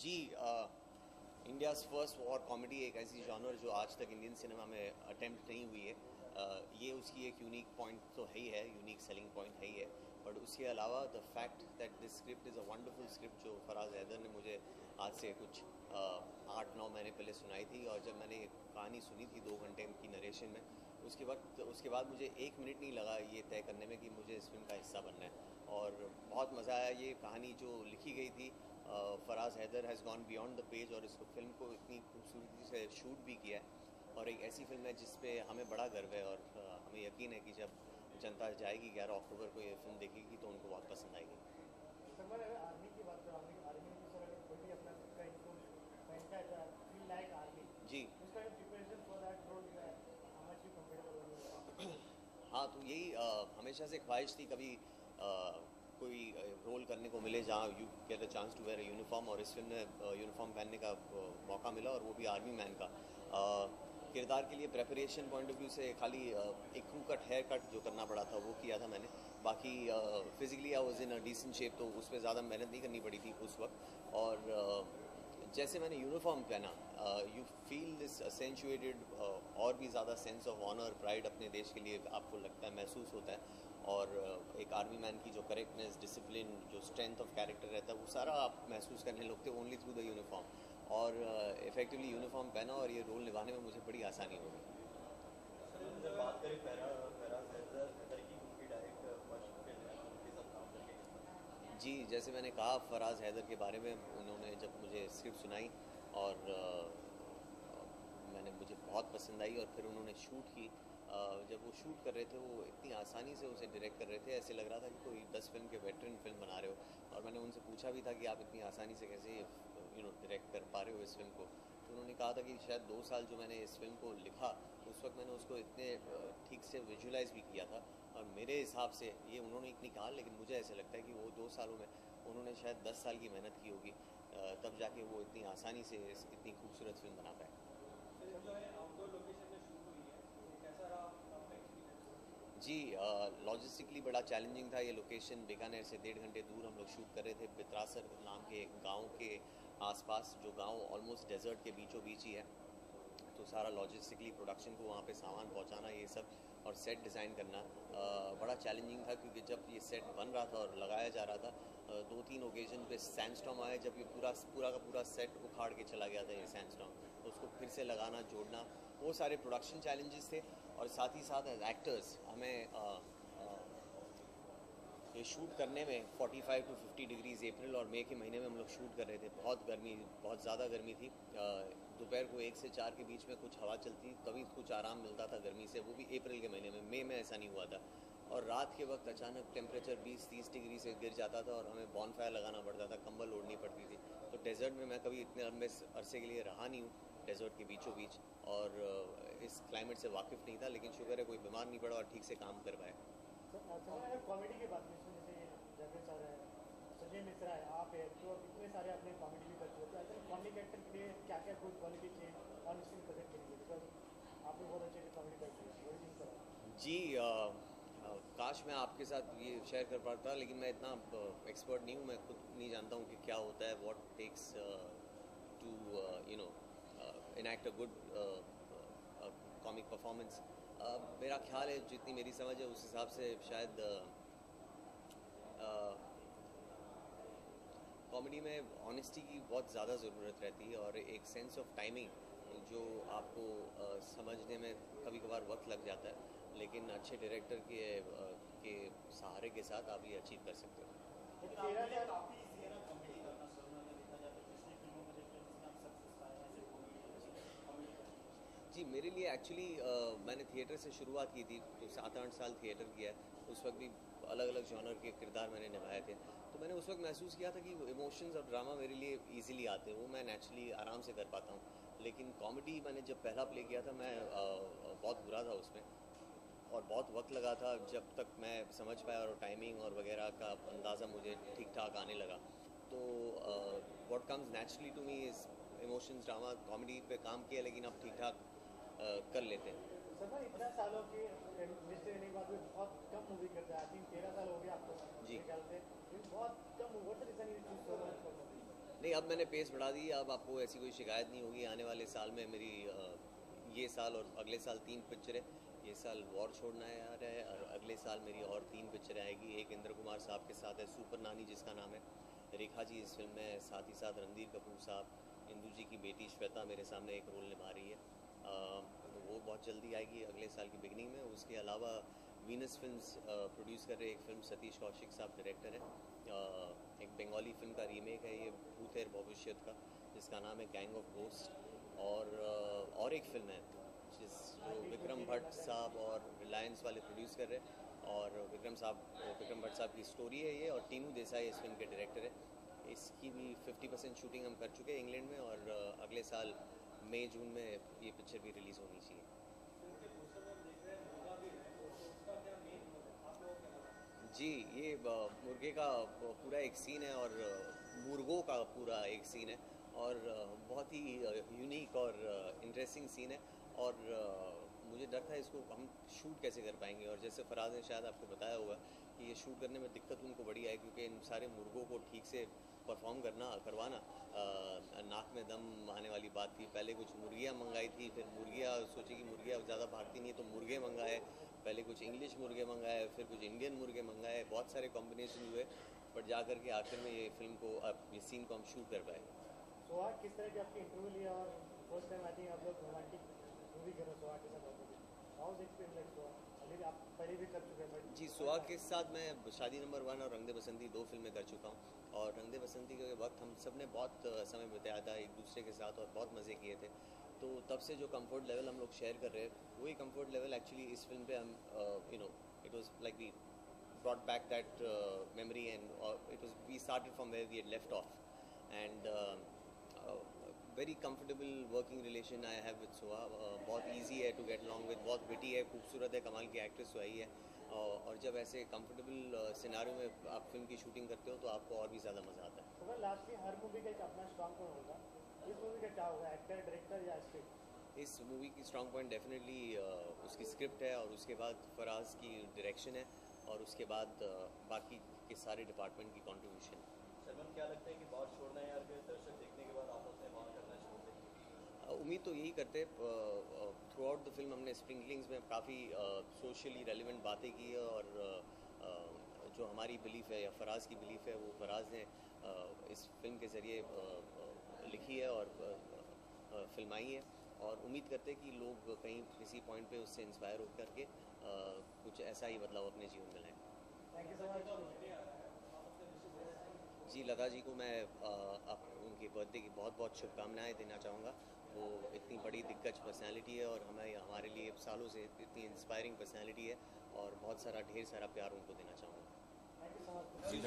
जी India's first war comedy एक ऐसी genre जो आज तक इंडियन सिनेमा में अटेम्प्ट नहीं हुई है। ये उसकी एक यूनिक पॉइंट तो है ही है, यूनिक सेलिंग पॉइंट है ही है। बट उसके अलावा the fact that this script is a wonderful script जो फराज हैदर ने मुझे आज से कुछ 8-9 महीने पहले सुनाई थी, और जब मैंने कहानी सुनी थी 2 घंटे की नरेशन में, उसके बाद मुझे 1 मिनट नहीं लगा ये तय करने में कि मुझे इस फिल्म का हिस्सा बनना है। और बहुत मज़ा आया। ये कहानी जो लिखी गई थी, Faraz Haider has gone beyond the page, और इस फिल्म को इतनी खूबसूरती से शूट भी किया है। और एक ऐसी फिल्म है जिस पे हमें बड़ा गर्व है, और हमें यकीन है कि जब जनता जाएगी 11 अक्टूबर को ये फिल्म देखेगी तो उनको बहुत पसंद आएगी। सर मैं अगर आर्मी की बात करूँ, आर्मी में सर अगर कोई भी अपना खुद का इनको पहनता है फील लाइक आर्मी, जी उसका preparation for that role how much you comfortable. हाँ, तो यही हमेशा से ख्वाहिश थी कभी कोई रोल करने को मिले जहाँ you get a chance to wear a uniform, और इस फिल्म में यूनिफॉर्म पहनने का मौका मिला, और वो भी आर्मी मैन का। किरदार के लिए प्रेपरेशन पॉइंट ऑफ व्यू से खाली एक क्रू कट हेयर कट जो करना पड़ा था वो किया था मैंने। बाकी physically I was in a decent shape, तो उसमें ज़्यादा मेहनत नहीं करनी पड़ी थी उस वक्त। और जैसे मैंने यूनिफॉर्म पहना, यू फील दिस असेंचुएटेड, और भी ज़्यादा सेंस ऑफ ऑनर, प्राइड अपने देश के लिए आपको लगता है, महसूस होता है। और एक आर्मी मैन की जो करेक्टनेस, डिसिप्लिन, जो स्ट्रेंथ ऑफ कैरेक्टर रहता है, वो सारा आप महसूस करने लगते हो ओनली थ्रू द यूनिफॉर्म। और इफेक्टिवली यूनिफॉर्म पहना, और ये रोल निभाने में मुझे बड़ी आसानी हो गई। जब बात करें फराज हैदर की, उनकी डायरेक्ट फर्स्ट फिल्म है, उनके साथ काम करके जी, जैसे मैंने कहा फराज हैदर के बारे में, उन्होंने जब मुझे स्क्रिप्ट सुनाई और मुझे बहुत पसंद आई, और फिर उन्होंने शूट की। जब वो शूट कर रहे थे, वो इतनी आसानी से उसे डायरेक्ट कर रहे थे, ऐसे लग रहा था कि कोई 10 फिल्म के वेटरन फिल्म बना रहे हो। और मैंने उनसे पूछा भी था कि आप इतनी आसानी से कैसे डायरेक्ट कर पा रहे हो इस फिल्म को। तो उन्होंने कहा था कि शायद 2 साल जो मैंने इस फिल्म को लिखा, उस वक्त मैंने उसको इतने ठीक से विजुलाइज भी किया था। और मेरे हिसाब से, ये उन्होंने इतनी कहा, लेकिन मुझे ऐसा लगता है कि वो 2 सालों में उन्होंने शायद 10 साल की मेहनत की होगी, तब जाके वो इतनी आसानी से इतनी खूबसूरत फिल्म बना पाए। आउटडोर लोकेशन में शूट हुई है, तो कैसा रहा आपका एक्सपीरियंस? जी, लॉजिस्टिकली बड़ा चैलेंजिंग था। ये लोकेशन बीकानेर से 1.5 घंटे दूर हम लोग शूट कर रहे थे, बित्रासर नाम के एक गाँव के आसपास, जो गांव ऑलमोस्ट डेजर्ट के बीचों बीच ही है। तो सारा लॉजिस्टिकली प्रोडक्शन को वहाँ पे सामान पहुँचाना, ये सब, और सेट डिज़ाइन करना बड़ा चैलेंजिंग था, क्योंकि जब ये सेट बन रहा था और लगाया जा रहा था, 2-3 ओकेजन पे सैंडस्टॉर्म आया, जब ये पूरा का पूरा सेट उखाड़ के चला गया था ये सैंडस्टॉर्म। तो उसको फिर से लगाना, जोड़ना, वो सारे प्रोडक्शन चैलेंजेस थे। और साथ ही साथ एज एक्टर्स हमें ये शूट करने में 45 to 50 डिग्रीज़ अप्रैल और मई के महीने में हम लोग शूट कर रहे थे। बहुत ज़्यादा गर्मी थी। दोपहर को 1 से 4 के बीच में कुछ हवा चलती, तभी कुछ आराम मिलता था गर्मी से, वो भी अप्रैल के महीने में। मई में ऐसा नहीं हुआ था। और रात के वक्त अचानक टेम्परेचर 20-30 डिग्री से गिर जाता था, और हमें बॉनफायर लगाना पड़ता था, कंबल ओढ़नी पड़ती थी। तो डेजर्ट में मैं कभी इतने लंबे अरसे के लिए रहा नहीं हूँ, डेजर्ट के बीचों बीच, और इस क्लाइमेट से वाकिफ़ नहीं था। लेकिन शुक्र है कोई बीमार नहीं पड़ा और ठीक से काम कर पाए। अगर कॉमेडी की बात करें, जैसे जगह सर है, संजय मिश्रा है, आप है, तो इतने सारे आपने कॉमेडी भी कर चुके हैं। तो कॉमिक एक्टर के लिए क्या क्या कोई क्वालिटी चाहिए ऑन स्क्रीन प्रेजेंट करेंगे, बिकॉज आप भी बहुत अच्छे से कॉमेडी कर चुके हैं। जी, काश मैं आपके साथ ये शेयर कर पाता, लेकिन मैं इतना एक्सपर्ट नहीं हूँ। मैं खुद नहीं जानता हूँ कि क्या होता है, what takes to enact a good comic performance. मेरा ख्याल है, जितनी मेरी समझ है उस हिसाब से, शायद कॉमेडी में ऑनेस्टी की बहुत ज़्यादा ज़रूरत रहती है, और एक सेंस ऑफ टाइमिंग जो आपको समझने में कभी कभार वक्त लग जाता है, लेकिन अच्छे डायरेक्टर के सहारे के साथ आप ये अचीव कर सकते हो। काफी इजी है ना कॉमेडी करना, सर मैंने देखा जाए तो पिछली फिल्मों में देखते हैं जिसमें आप सक्सेस पाए हैं, ऐसे कॉमेडी करना। जी, मेरे लिए एक्चुअली मैंने थिएटर से शुरुआत की थी, तो 7-8 साल थिएटर किया है। उस वक्त भी अलग अलग जॉनर के किरदार मैंने निभाए थे। तो मैंने उस वक्त महसूस किया था कि इमोशंस और ड्रामा मेरे लिए इजीली आते हैं, वो मैं नेचुरली आराम से कर पाता हूँ। लेकिन कॉमेडी मैंने जब पहला प्ले किया था, मैं बहुत बुरा था उसमें, और बहुत वक्त लगा था जब तक मैं समझ पाया, और टाइमिंग और वगैरह का अंदाज़ा मुझे ठीक ठाक आने लगा। तो what comes naturally to me is emotions, drama. Comedy पे काम किया, लेकिन अब ठीक ठाक कर लेते हैं। सर ना इतना सालों की इंडस्ट्री रहने के बाद भी बहुत कम मूवी करते हैं। आई थिंक 13 साल हो गया आपको जी। मेरे ख्याल से, लेकिन बहुत कम। What the reason you choose so much for movie? नहीं, अब मैंने पेस बढ़ा दी, अब आपको ऐसी कोई शिकायत नहीं होगी। आने वाले साल में मेरी ये साल और अगले साल 3 पिक्चरें, ये साल वॉर छोड़ना है आ रहा है, और अगले साल मेरी और 3 पिक्चरें आएगी। एक इंद्र कुमार साहब के साथ है सुपर नानी जिसका नाम है, रेखा जी इस फिल्म में, साथ ही साथ रणधीर कपूर साहब, इंदू जी की बेटी श्वेता मेरे सामने एक रोल निभा रही है। तो वो बहुत जल्दी आएगी अगले साल की बिगनिंग में। उसके अलावा वीनस फिल्म्स प्रोड्यूस कर रहे एक फिल्म, सतीश कौशिक साहब डायरेक्टर हैं। एक बंगाली फिल्म का रीमेक है ये भूतेर भविष्य का, जिसका नाम है गैंग ऑफ घोस्ट। और एक फिल्म है जो विक्रम भट्ट साहब और रिलायंस वाले प्रोड्यूस कर रहे हैं, और विक्रम भट्ट साहब की स्टोरी है ये, और टीनू देसाई इस फिल्म के डायरेक्टर है। इसकी भी 50% शूटिंग हम कर चुके हैं इंग्लैंड में, और अगले साल मई जून में ये पिक्चर भी रिलीज़ होनी चाहिए। जी, ये मुर्गे का पूरा एक सीन है, और मुर्गों का पूरा एक सीन है, और बहुत ही यूनिक और इंटरेस्टिंग सीन है। और मुझे डर था इसको हम शूट कैसे कर पाएंगे, और जैसे फराज ने शायद आपको बताया होगा कि ये शूट करने में दिक्कत उनको बड़ी आई, क्योंकि इन सारे मुर्गों को ठीक से परफॉर्म करवाना नाक में दम आने वाली बात थी। पहले कुछ मुर्गियाँ मंगाई थी, फिर मुर्गियाँ सोची कि मुर्गियाँ ज़्यादा भागती नहीं है तो मुर्गे मंगाए, पहले कुछ इंग्लिश मुर्गे मंगाए, फिर कुछ इंडियन मुर्गे मंगाए, बहुत सारे कॉम्बिनेशन हुए, बट जा कर के आखिर में ये फिल्म को ये सीन को हम शूट कर पाए। सुहाग किस तरह की आपकी इंटरव्यू लिया, और फर्स्ट टाइम आई थिंक आप लोग रोमांटिक मूवी कर रहे हो सुहाग के साथ, हाउ इज एक्सपीरियंस लाइक सुहाग? अभी आप पहले भी कर चुके हैं जी, सुहाग के साथ मैं शादी नंबर 1 और रंग दे बसंती 2 फिल्में कर चुका हूँ, और रंग दे बसंती के वक्त हम सब ने बहुत समय बिताया था एक दूसरे के साथ, और बहुत मज़े किए थे। तो तब से जो कंफर्ट लेवल हम लोग शेयर कर रहे हैं, वही कंफर्ट लेवल एक्चुअली इस फिल्म पे हम it was like we brought back that memory, and we started from where we had left off, and very comfortable working relation I have with Suha. बहुत easy है to get along with, बहुत witty है, खूबसूरत है, कमाल की actress वही है, और जब ऐसे कंफर्टेबल सिनारियो में आप फिल्म की शूटिंग करते हो तो आपको और भी ज़्यादा मज़ा आता है। तो लास्टली हर मूवी का एक अपना स्ट्रॉन्ग पॉइंट होगा, इस मूवी का क्या होगा, एक्टर, डायरेक्टर या स्क्रिप्ट? इस मूवी की स्ट्रॉन्ग पॉइंट डेफिनेटली उसकी स्क्रिप्ट है, और उसके बाद फराज की डायरेक्शन है, और उसके बाद बाकी के सारे डिपार्टमेंट की कंट्रीब्यूशन। सलमान, क्या लगता है कि बात छोड़ना है, यार फिर दर्शक देखने के बाद आपस में बात करना छोड़ देंगे? उम्मीद तो यही करते। थ्रू आउट द फिल्म हमने स्प्रिंकलिंग्स में काफ़ी सोशली रेलिवेंट बातें की है, और जो हमारी बिलीफ है या फराज की बिलीफ है, वो फराज ने इस फिल्म के ज़रिए लिखी है और फिल्माई है, और उम्मीद करते हैं कि लोग कहीं किसी पॉइंट पे उससे इंस्पायर होकर के कुछ ऐसा ही बदलाव अपने जीवन में लाएं। Thank you so much. जी, लता जी को मैं उनके बर्थडे की बहुत बहुत शुभकामनाएं देना चाहूँगा। वो इतनी बड़ी दिग्गज पर्सनालिटी है, और हमारे लिए सालों से इतनी इंस्पायरिंग पर्सनालिटी है, और बहुत सारा ढेर सारा प्यार उनको देना चाहूँगा। Thank you so much. Ji,